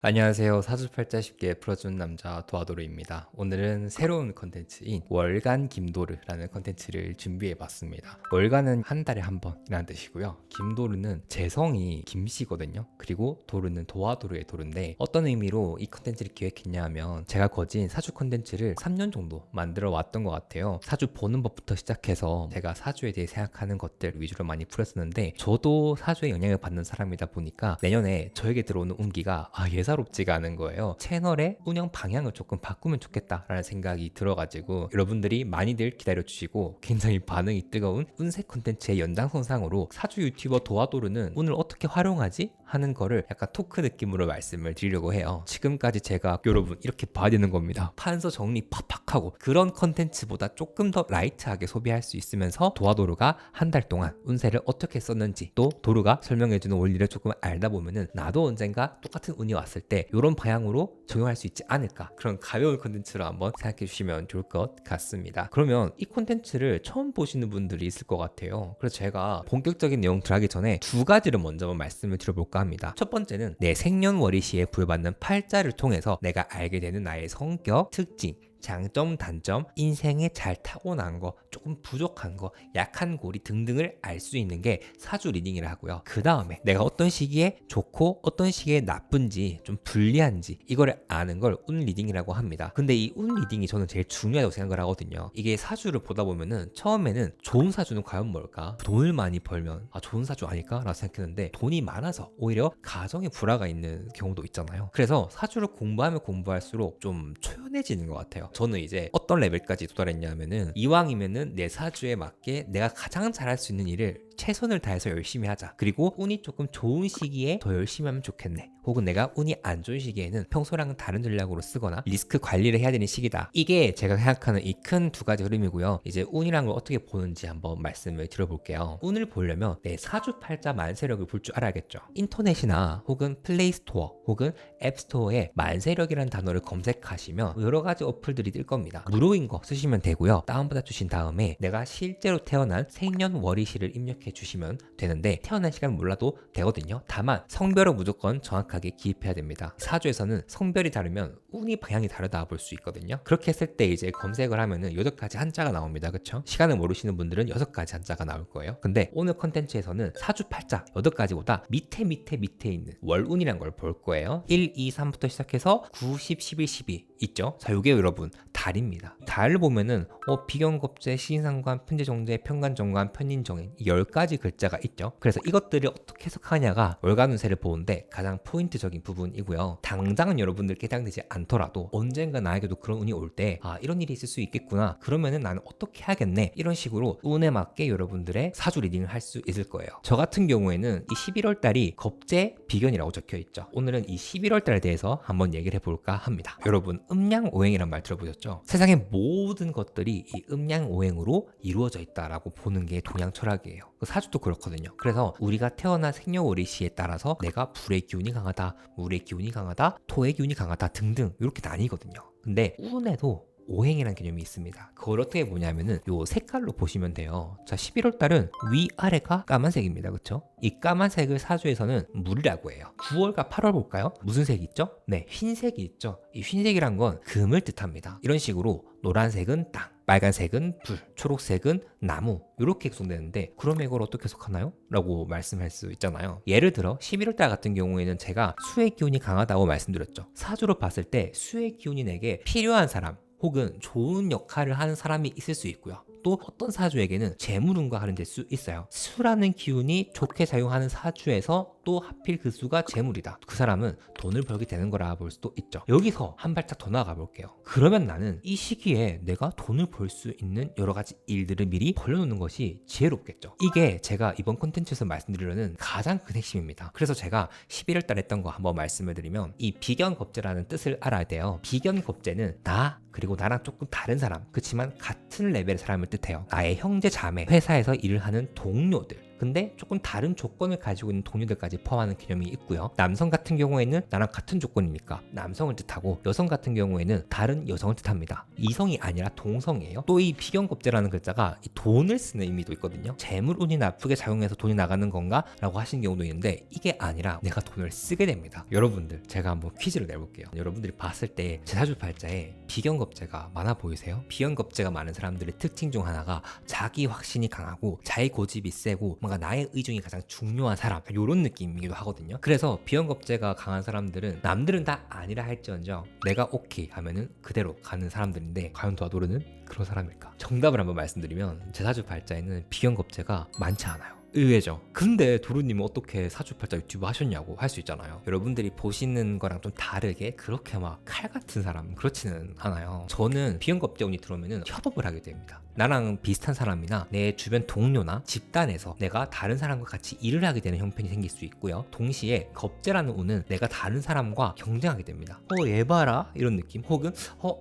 안녕하세요. 사주팔자 쉽게 풀어주는 남자 도화도르입니다. 오늘은 새로운 컨텐츠인 월간 김도르라는 컨텐츠를 준비해봤습니다. 월간은 한 달에 한 번이라는 뜻이고요. 김도르는 재성이 김씨거든요. 그리고 도르는 도화도르의 도르인데 어떤 의미로 이 컨텐츠를 기획했냐 하면 제가 거진 사주 컨텐츠를 3년 정도 만들어 왔던 것 같아요. 사주 보는 법부터 시작해서 제가 사주에 대해 생각하는 것들 위주로 많이 풀었었는데 저도 사주에 영향을 받는 사람이다 보니까 내년에 저에게 들어오는 운기가 예사롭지가 않은 거예요. 채널의 운영 방향을 조금 바꾸면 좋겠다라는 생각이 들어가지고 여러분들이 많이들 기다려주시고 굉장히 반응이 뜨거운 운세 콘텐츠의 연장선상으로 사주 유튜버 도화도르는 운을 어떻게 활용하지? 하는 거를 약간 토크 느낌으로 말씀을 드리려고 해요. 지금까지 제가 여러분 이렇게 봐야 되는 겁니다. 판서 정리 팍팍 하고 그런 컨텐츠보다 조금 더 라이트하게 소비할 수 있으면서 도화도르가 한 달 동안 운세를 어떻게 썼는지 또 도르가 설명해주는 원리를 조금 알다 보면은 나도 언젠가 똑같은 운이 왔을 때 이런 방향으로 적용할 수 있지 않을까, 그런 가벼운 컨텐츠로 한번 생각해 주시면 좋을 것 같습니다. 그러면 이 컨텐츠를 처음 보시는 분들이 있을 것 같아요. 그래서 제가 본격적인 내용 들어가기 전에 두 가지를 먼저 말씀을 드려볼까 합니다. 첫 번째는 내 생년월일시에 부여받는 팔자를 통해서 내가 알게 되는 나의 성격, 특징, 장점, 단점, 인생에 잘 타고난 거, 조금 부족한 거, 약한 고리 등등을 알 수 있는 게 사주 리딩이라 하고요. 그 다음에 내가 어떤 시기에 좋고 어떤 시기에 나쁜지, 좀 불리한지 이거를 아는 걸 운 리딩이라고 합니다. 근데 이 운 리딩이 저는 제일 중요하다고 생각을 하거든요. 이게 사주를 보다 보면은 처음에는 좋은 사주는 과연 뭘까? 돈을 많이 벌면 좋은 사주 아닐까? 라고 생각했는데 돈이 많아서 오히려 가정에 불화가 있는 경우도 있잖아요. 그래서 사주를 공부하면 공부할수록 좀 초연해지는 것 같아요. 저는 이제 어떤 레벨까지 도달했냐면은 이왕이면은 내 사주에 맞게 내가 가장 잘할 수 있는 일을 최선을 다해서 열심히 하자. 그리고 운이 조금 좋은 시기에 더 열심히 하면 좋겠네. 혹은 내가 운이 안 좋은 시기에는 평소랑은 다른 전략으로 쓰거나 리스크 관리를 해야 되는 시기다. 이게 제가 생각하는 이 큰 두 가지 흐름이고요. 이제 운이란 걸 어떻게 보는지 한번 말씀을 드려볼게요. 운을 보려면 내 사주팔자 만세력을 볼 줄 알아야겠죠. 인터넷이나 혹은 플레이스토어 혹은 앱스토어에 만세력이라는 단어를 검색하시면 여러 가지 어플들이 뜰 겁니다. 무료인 거 쓰시면 되고요. 다운받아 주신 다음에 내가 실제로 태어난 생년월일시를 입력해 주시면 되는데 태어난 시간 몰라도 되거든요. 다만 성별은 무조건 정확하게 기입해야 됩니다. 사주에서는 성별이 다르면 운이 방향이 다르다 볼 수 있거든요. 그렇게 했을 때 이제 검색을 하면은 8가지 한자가 나옵니다. 그쵸? 시간을 모르시는 분들은 6가지 한자가 나올 거예요. 근데 오늘 컨텐츠에서는 사주팔자 8가지보다 밑에 있는 월운이란 걸 볼 거예요. 1, 2, 3부터 시작해서 9, 10, 11, 12 있죠? 자, 요게 여러분 달입니다. 달을 보면은 비견겁재, 시인상관, 편제정제, 편간정관, 편인정인 10가지 글자가 있죠. 그래서 이것들을 어떻게 해석하냐가 월간 운세를 보는데 가장 포인트적인 부분이고요. 당장은 여러분들께 해당되지 않더라도 언젠가 나에게도 그런 운이 올 때 이런 일이 있을 수 있겠구나, 그러면은 나는 어떻게 하겠네, 이런 식으로 운에 맞게 여러분들의 사주 리딩을 할 수 있을 거예요. 저 같은 경우에는 이 11월 달이 겁재 비견이라고 적혀 있죠. 오늘은 이 11월 달에 대해서 한번 얘기를 해볼까 합니다. 여러분 음양오행이란 말 들어보셨죠? 세상의 모든 것들이 이 음양오행으로 이루어져 있다라고 보는 게 동양 철학이에요. 사주도 그렇거든요. 그래서 우리가 태어난 생년월일시에 따라서 내가 불의 기운이 강하다, 물의 기운이 강하다, 토의 기운이 강하다 등등 이렇게 나뉘거든요. 근데 운에도 오행이라는 개념이 있습니다. 그걸 어떻게 보냐면은 요 색깔로 보시면 돼요. 자, 11월 달은 위아래가 까만색입니다. 그쵸? 이 까만색을 사주에서는 물이라고 해요. 9월과 8월 볼까요? 무슨 색이 있죠? 네, 흰색이 있죠. 이 흰색이란 건 금을 뜻합니다. 이런 식으로 노란색은 땅, 빨간색은 불, 초록색은 나무, 이렇게 구성되는데 그러면 이걸 어떻게 해석하나요? 라고 말씀할 수 있잖아요. 예를 들어 11월달 같은 경우에는 제가 수의 기운이 강하다고 말씀드렸죠. 사주로 봤을 때 수의 기운이 내게 필요한 사람 혹은 좋은 역할을 하는 사람이 있을 수 있고요. 또 어떤 사주에게는 재물운과 관련될 수 있어요. 수라는 기운이 좋게 작용하는 사주에서 또 하필 그 수가 재물이다. 그 사람은 돈을 벌게 되는 거라 볼 수도 있죠. 여기서 한 발짝 더 나아가 볼게요. 그러면 나는 이 시기에 내가 돈을 벌 수 있는 여러 가지 일들을 미리 벌려놓는 것이 지혜롭겠죠. 이게 제가 이번 콘텐츠에서 말씀드리려는 가장 큰 핵심입니다. 그래서 제가 11월 달 했던 거 한번 말씀을 드리면 이 비견겁재라는 뜻을 알아야 돼요. 비견겁재는 나 그리고 나랑 조금 다른 사람, 그렇지만 같은 레벨의 사람을 뜻해요. 나의 형제 자매, 회사에서 일을 하는 동료들, 근데 조금 다른 조건을 가지고 있는 동료들까지 포함하는 개념이 있고요. 남성 같은 경우에는 나랑 같은 조건이니까 남성을 뜻하고, 여성 같은 경우에는 다른 여성을 뜻합니다. 이성이 아니라 동성이에요. 또 이 비경겁제라는 글자가 이 돈을 쓰는 의미도 있거든요. 재물운이 나쁘게 작용해서 돈이 나가는 건가? 라고 하시는 경우도 있는데, 이게 아니라 내가 돈을 쓰게 됩니다. 여러분들, 제가 한번 퀴즈를 내볼게요. 여러분들이 봤을 때 제 사주팔자에 비경겁제가 많아 보이세요? 비경겁제가 많은 사람들의 특징 중 하나가 자기 확신이 강하고 자기 고집이 세고 뭔가 나의 의중이 가장 중요한 사람, 이런 느낌이기도 하거든요. 그래서 비경겁제가 강한 사람들은 남들은 다 아니라 할지언정 내가 오케이 하면은 그대로 가는 사람들인데, 과연 도화도르는 그런 사람일까? 정답을 한번 말씀드리면, 제 사주팔자에는 비경겁제가 많지 않아요. 의외죠. 근데 도루님은 어떻게 사주팔자 유튜브 하셨냐고 할 수 있잖아요. 여러분들이 보시는 거랑 좀 다르게 그렇게 막 칼 같은 사람 그렇지는 않아요. 저는 비경겁제 운이 들어오면은 협업을 하게 됩니다. 나랑 비슷한 사람이나 내 주변 동료나 집단에서 내가 다른 사람과 같이 일을 하게 되는 형편이 생길 수 있고요. 동시에 겁제라는 운은 내가 다른 사람과 경쟁하게 됩니다. 얘 봐라 이런 느낌, 혹은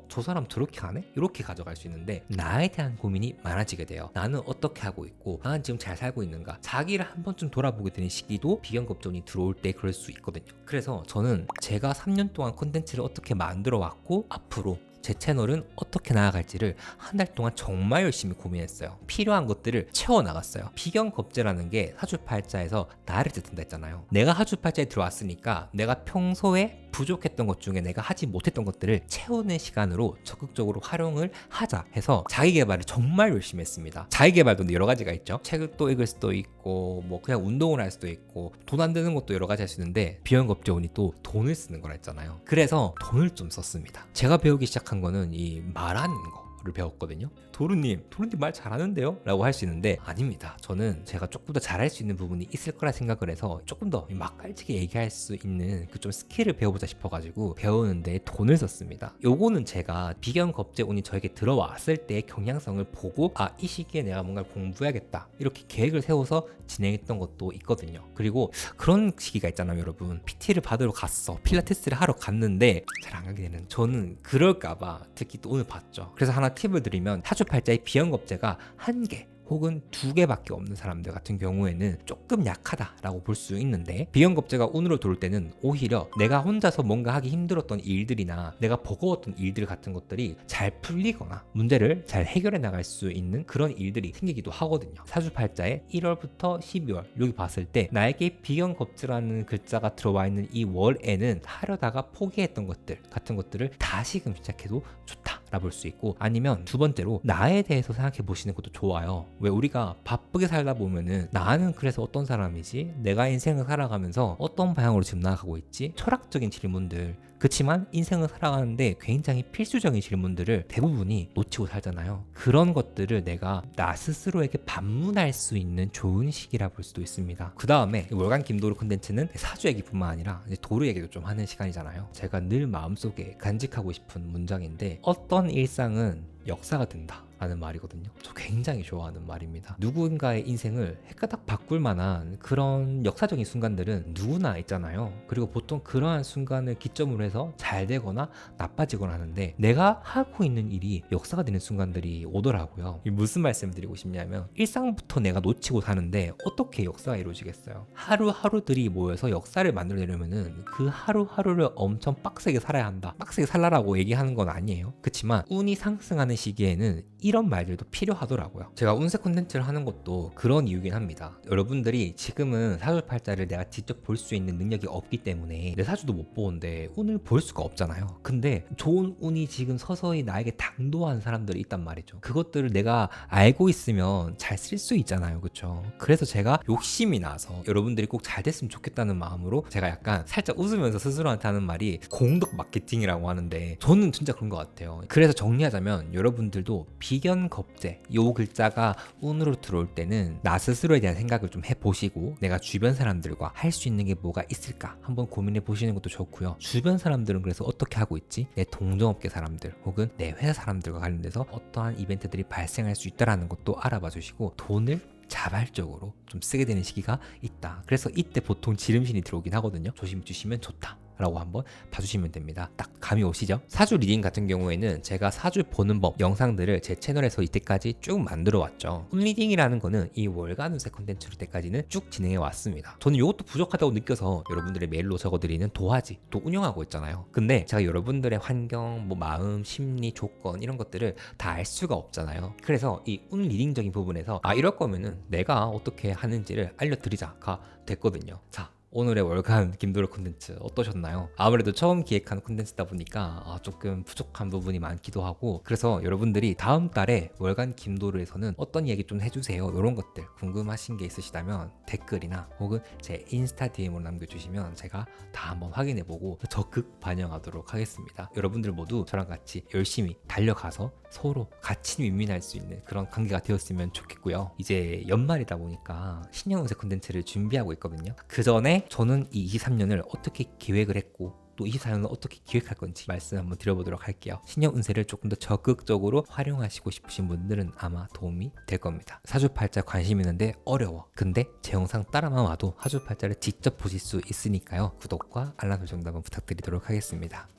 저 사람 저렇게 하네? 이렇게 가져갈 수 있는데, 나에 대한 고민이 많아지게 돼요. 나는 어떻게 하고 있고 나는 지금 잘 살고 있는가, 자기를 한 번쯤 돌아보게 되는 시기도 비경겁전이 들어올 때 그럴 수 있거든요. 그래서 저는 제가 3년 동안 콘텐츠를 어떻게 만들어 왔고 앞으로 제 채널은 어떻게 나아갈지를 한 달 동안 정말 열심히 고민했어요. 필요한 것들을 채워나갔어요. 비경겁제라는 게 사주팔자에서 나를 뜻한다 했잖아요. 내가 사주팔자에 들어왔으니까 내가 평소에 부족했던 것 중에 내가 하지 못했던 것들을 채우는 시간으로 적극적으로 활용을 하자 해서 자기개발을 정말 열심히 했습니다. 자기개발도 여러 가지가 있죠. 책을 또 읽을 수도 있고 뭐 그냥 운동을 할 수도 있고 돈 안 드는 것도 여러 가지 할 수 있는데, 비경겁제 운이 또 돈을 쓰는 거라 했잖아요. 그래서 돈을 좀 썼습니다. 제가 배우기 시작한 거는 이 말하는 거를 배웠거든요. 도루님 말 잘하는데요? 라고 할 수 있는데, 아닙니다. 저는 제가 조금 더 잘할 수 있는 부분이 있을 거라 생각을 해서 조금 더 맛깔지게 얘기할 수 있는 그 좀 스킬을 배워보자 싶어가지고 배우는데 돈을 썼습니다. 요거는 제가 비경겁제 운이 저에게 들어왔을 때의 경향성을 보고, 이 시기에 내가 뭔가를 공부해야겠다 이렇게 계획을 세워서 진행했던 것도 있거든요. 그리고 그런 시기가 있잖아요, 여러분. PT를 받으러 갔어, 필라테스를 하러 갔는데 잘 안 가게 되는, 저는 그럴까봐 특히 또 오늘 봤죠. 그래서 하나 팁을 드리면, 사주팔자의 비경겁제가 1개 혹은 2개밖에 없는 사람들 같은 경우에는 조금 약하다라고 볼 수 있는데, 비경겁제가 운으로 들어올 때는 오히려 내가 혼자서 뭔가 하기 힘들었던 일들이나 내가 버거웠던 일들 같은 것들이 잘 풀리거나 문제를 잘 해결해 나갈 수 있는 그런 일들이 생기기도 하거든요. 사주팔자에 1월부터 12월 여기 봤을 때 나에게 비경겁제라는 글자가 들어와 있는 이 월에는 하려다가 포기했던 것들 같은 것들을 다시금 시작해도 좋다 라 볼 수 있고, 아니면 두 번째로 나에 대해서 생각해 보시는 것도 좋아요. 왜 우리가 바쁘게 살다 보면은 나는 그래서 어떤 사람이지? 내가 인생을 살아가면서 어떤 방향으로 지금 나아가고 있지? 철학적인 질문들, 그렇지만 인생을 살아가는데 굉장히 필수적인 질문들을 대부분이 놓치고 살잖아요. 그런 것들을 내가 나 스스로에게 반문할 수 있는 좋은 시기라 볼 수도 있습니다. 그 다음에 월간 김도루 콘텐츠는 사주 얘기뿐만 아니라 이제 도루 얘기도 좀 하는 시간이잖아요. 제가 늘 마음속에 간직하고 싶은 문장인데, 어떤 일상은 역사가 된다 라는 말이거든요. 저 굉장히 좋아하는 말입니다. 누군가의 인생을 해가닥 바꿀 만한 그런 역사적인 순간들은 누구나 있잖아요. 그리고 보통 그러한 순간을 기점으로 해서 잘 되거나 나빠지거나 하는데, 내가 하고 있는 일이 역사가 되는 순간들이 오더라고요. 무슨 말씀을 드리고 싶냐면, 일상부터 내가 놓치고 사는데 어떻게 역사가 이루어지겠어요? 하루하루들이 모여서 역사를 만들어내려면은 그 하루하루를 엄청 빡세게 살아야 한다, 빡세게 살라라고 얘기하는 건 아니에요. 그렇지만 운이 상승하는 시기에는 이런 말들도 필요하더라고요. 제가 운세 콘텐츠를 하는 것도 그런 이유긴 합니다. 여러분들이 지금은 사주팔자를 내가 직접 볼 수 있는 능력이 없기 때문에 내 사주도 못 보는데 운을 볼 수가 없잖아요. 근데 좋은 운이 지금 서서히 나에게 당도하는 사람들이 있단 말이죠. 그것들을 내가 알고 있으면 잘 쓸 수 있잖아요, 그렇죠? 그래서 제가 욕심이 나서 여러분들이 꼭 잘 됐으면 좋겠다는 마음으로 제가 약간 살짝 웃으면서 스스로한테 하는 말이 공덕 마케팅이라고 하는데, 저는 진짜 그런 것 같아요. 그래서 정리하자면, 여러분들도 비경겁제 요 글자가 운으로 들어올 때는 나 스스로에 대한 생각을 좀 해보시고, 내가 주변 사람들과 할 수 있는 게 뭐가 있을까 한번 고민해 보시는 것도 좋고요. 주변 사람들은 그래서 어떻게 하고 있지? 내 동종업계 사람들 혹은 내 회사 사람들과 관련돼서 어떠한 이벤트들이 발생할 수 있다는 것도 알아봐 주시고, 돈을 자발적으로 좀 쓰게 되는 시기가 있다. 그래서 이때 보통 지름신이 들어오긴 하거든요. 조심 주시면 좋다 라고 한번 봐주시면 됩니다. 딱 감이 오시죠? 사주 리딩 같은 경우에는 제가 사주 보는 법 영상들을 제 채널에서 이때까지 쭉 만들어 왔죠. 운 리딩이라는 거는 이 월간 운세 콘텐츠로 때까지는 쭉 진행해 왔습니다. 저는 이것도 부족하다고 느껴서 여러분들의 메일로 적어드리는 도화지 또 운영하고 있잖아요. 근데 제가 여러분들의 환경, 뭐 마음, 심리, 조건 이런 것들을 다 알 수가 없잖아요. 그래서 이 운 리딩적인 부분에서 이럴 거면은 내가 어떻게 하는지를 알려드리자가 됐거든요. 자, 오늘의 월간 김도르 콘텐츠 어떠셨나요? 아무래도 처음 기획한 콘텐츠다 보니까 조금 부족한 부분이 많기도 하고, 그래서 여러분들이 다음 달에 월간 김도르에서는 어떤 얘기 좀 해주세요, 이런 것들 궁금하신 게 있으시다면 댓글이나 혹은 제 인스타 DM으로 남겨주시면 제가 다 한번 확인해보고 적극 반영하도록 하겠습니다. 여러분들 모두 저랑 같이 열심히 달려가서 서로 같이 윈윈할 수 있는 그런 관계가 되었으면 좋겠고요. 이제 연말이다 보니까 신년 운세 콘텐츠를 준비하고 있거든요. 그 전에 저는 이 23년을 어떻게 계획을 했고 또 24년을 어떻게 기획할 건지 말씀 한번 드려보도록 할게요. 신년 운세를 조금 더 적극적으로 활용하시고 싶으신 분들은 아마 도움이 될 겁니다. 사주팔자 관심 있는데 어려워. 근데 제 영상 따라만 와도 사주팔자를 직접 보실 수 있으니까요. 구독과 알람 설정도 한번 부탁드리도록 하겠습니다.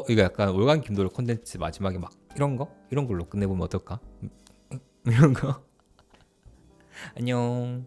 이거 약간 월간 김도르 콘텐츠 마지막에 막 이런 걸로 끝내보면 어떨까? 이런 거. 안녕.